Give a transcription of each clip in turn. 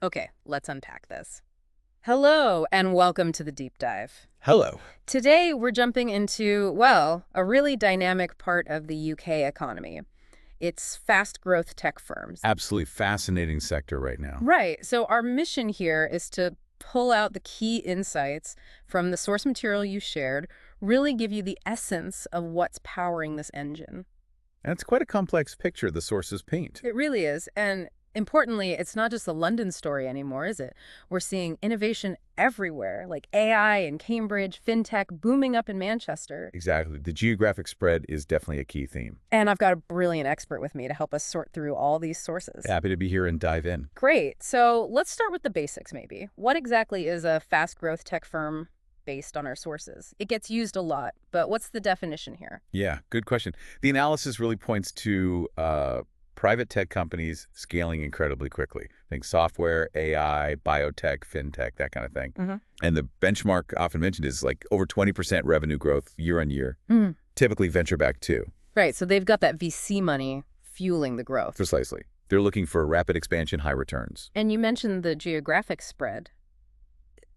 Okay, let's unpack this. Hello, and welcome to the deep dive. Hello. Today, we're jumping into, well, a really dynamic part of the UK economy. It's fast growth tech firms. Absolutely fascinating sector right now. Right, so our mission here is to pull out the key insights from the source material you shared, really give you the essence of what's powering this engine. And it's quite a complex picture the sources paint. It really is. And importantly, it's not just a London story anymore, is it? We're seeing innovation everywhere, like AI in Cambridge, fintech booming up in Manchester. Exactly. The geographic spread is definitely a key theme. And I've got a brilliant expert with me to help us sort through all these sources. Happy to be here and dive in. Great. So let's start with the basics, maybe. What exactly is a fast growth tech firm based on our sources? It gets used a lot, but what's the definition here? Yeah, good question. The analysis really points to private tech companies scaling incredibly quickly. Think software, AI, biotech, fintech, that kind of thing. And the benchmark often mentioned is like over 20% revenue growth year on year, Mm. typically venture-backed too. Right. So they've got that VC money fueling the growth. Precisely. They're looking for rapid expansion, high returns. And you mentioned the geographic spread.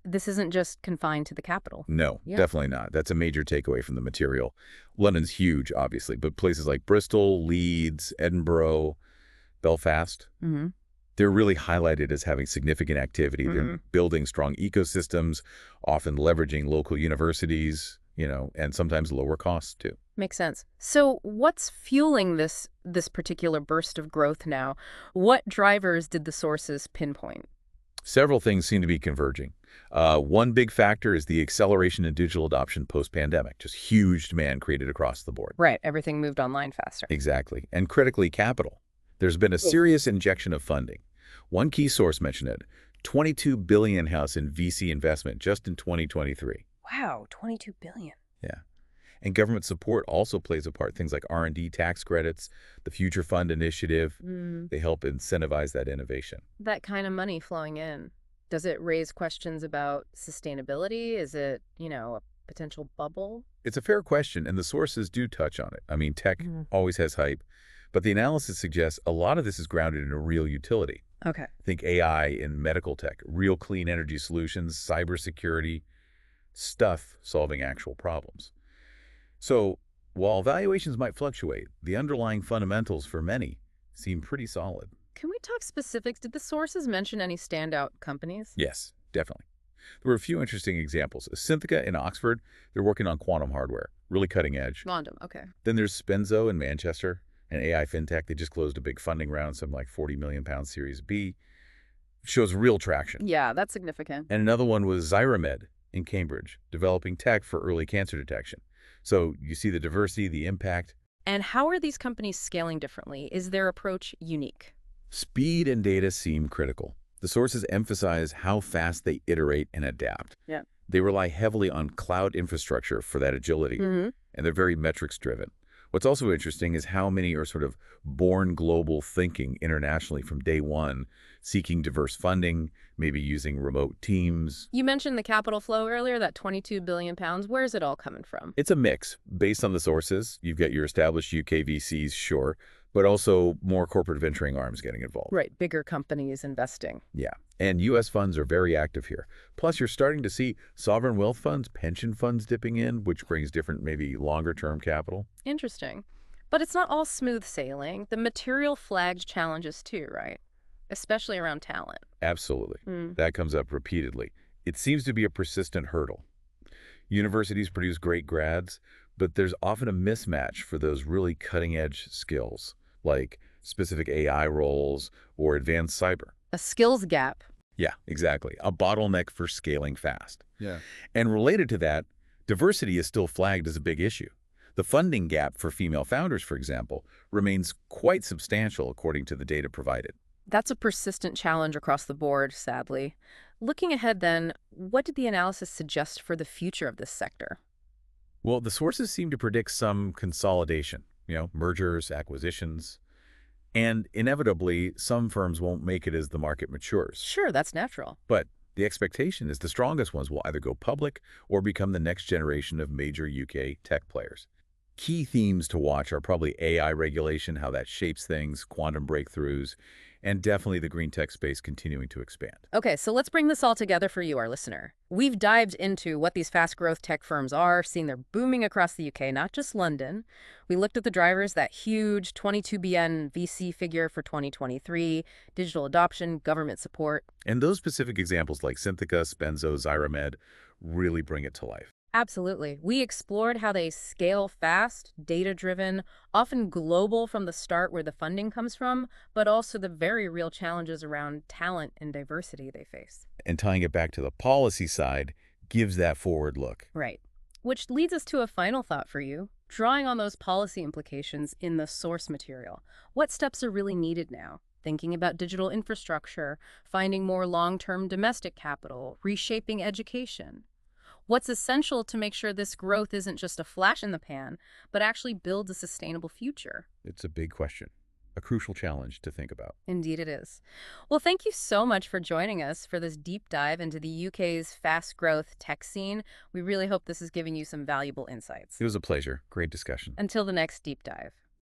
This isn't just confined to the capital. No, Yeah. definitely not. That's a major takeaway from the material. London's huge, obviously, but places like Bristol, Leeds, Edinburgh, Belfast, Mm-hmm. they're really highlighted as having significant activity. They're building strong ecosystems, often leveraging local universities, and sometimes lower costs too. Makes sense. So what's fueling this particular burst of growth now? What drivers did the sources pinpoint? Several things seem to be converging. One big factor is the acceleration in digital adoption post-pandemic, just huge demand created across the board. Right. Everything moved online faster. Exactly. And critically, capital. There's been a serious injection of funding. One key source mentioned it, 22 billion house in VC investment just in 2023. Wow, 22 billion. Yeah. And government support also plays a part. Things like R&D tax credits, the Future Fund initiative, they help incentivize that innovation. That kind of money flowing in. Does it raise questions about sustainability? Is it, a potential bubble? It's a fair question, and the sources do touch on it. I mean, tech always has hype, but the analysis suggests a lot of this is grounded in a real utility. Okay. Think AI in medical tech, real clean energy solutions, cybersecurity, stuff solving actual problems. So, while valuations might fluctuate, the underlying fundamentals for many seem pretty solid. Can we talk specifics? Did the sources mention any standout companies? Yes, definitely. There were a few interesting examples. Syntheca in Oxford, they're working on quantum hardware, really cutting edge. Quantum, okay. Then there's Spenzo in Manchester, an AI fintech. They just closed a big funding round, some like 40 million pound Series B. Shows real traction. Yeah, that's significant. And another one was Zyramed in Cambridge, developing tech for early cancer detection. So you see the diversity, the impact. And how are these companies scaling differently? Is their approach unique? Speed and data seem critical. The sources emphasize how fast they iterate and adapt. Yeah. They rely heavily on cloud infrastructure for that agility, and they're very metrics-driven. What's also interesting is how many are sort of born global thinking internationally from day one, seeking diverse funding, maybe using remote teams. You mentioned the capital flow earlier, that 22 billion pounds. Where's it all coming from? It's a mix. Based on the sources, you've got your established UK VCs, sure, but also more corporate venturing arms getting involved. Right, bigger companies investing. Yeah, and U.S. funds are very active here. Plus, you're starting to see sovereign wealth funds, pension funds dipping in, which brings different, maybe longer-term capital. Interesting. But it's not all smooth sailing. The material flagged challenges too, right? Especially around talent. Absolutely. That comes up repeatedly. It seems to be a persistent hurdle. Universities produce great grads, but there's often a mismatch for those really cutting-edge skills, like specific AI roles or advanced cyber. A skills gap. Yeah, exactly. A bottleneck for scaling fast. Yeah. And related to that, diversity is still flagged as a big issue. The funding gap for female founders, for example, remains quite substantial according to the data provided. That's a persistent challenge across the board, sadly. Looking ahead then, what did the analysis suggest for the future of this sector? Well, the sources seem to predict some consolidation, mergers, acquisitions, and inevitably, some firms won't make it as the market matures. Sure, that's natural. But the expectation is the strongest ones will either go public or become the next generation of major UK tech players. Key themes to watch are probably AI regulation, how that shapes things, quantum breakthroughs, and definitely the green tech space continuing to expand. Okay, so let's bring this all together for you, our listener. We've dived into what these fast growth tech firms are, seeing they're booming across the UK, not just London. We looked at the drivers, that huge 22 billion VC figure for 2023, digital adoption, government support. And those specific examples like Syntheca, Spenzo, Zyramed really bring it to life. Absolutely. We explored how they scale fast, data-driven, often global from the start where the funding comes from, but also the very real challenges around talent and diversity they face. And tying it back to the policy side gives that forward look. Right. Which leads us to a final thought for you. Drawing on those policy implications in the source material, what steps are really needed now? Thinking about digital infrastructure, finding more long-term domestic capital, reshaping education. What's essential to make sure this growth isn't just a flash in the pan, but actually builds a sustainable future? It's a big question, a crucial challenge to think about. Indeed it is. Well, thank you so much for joining us for this deep dive into the UK's fast growth tech scene. We really hope this is giving you some valuable insights. It was a pleasure. Great discussion. Until the next deep dive.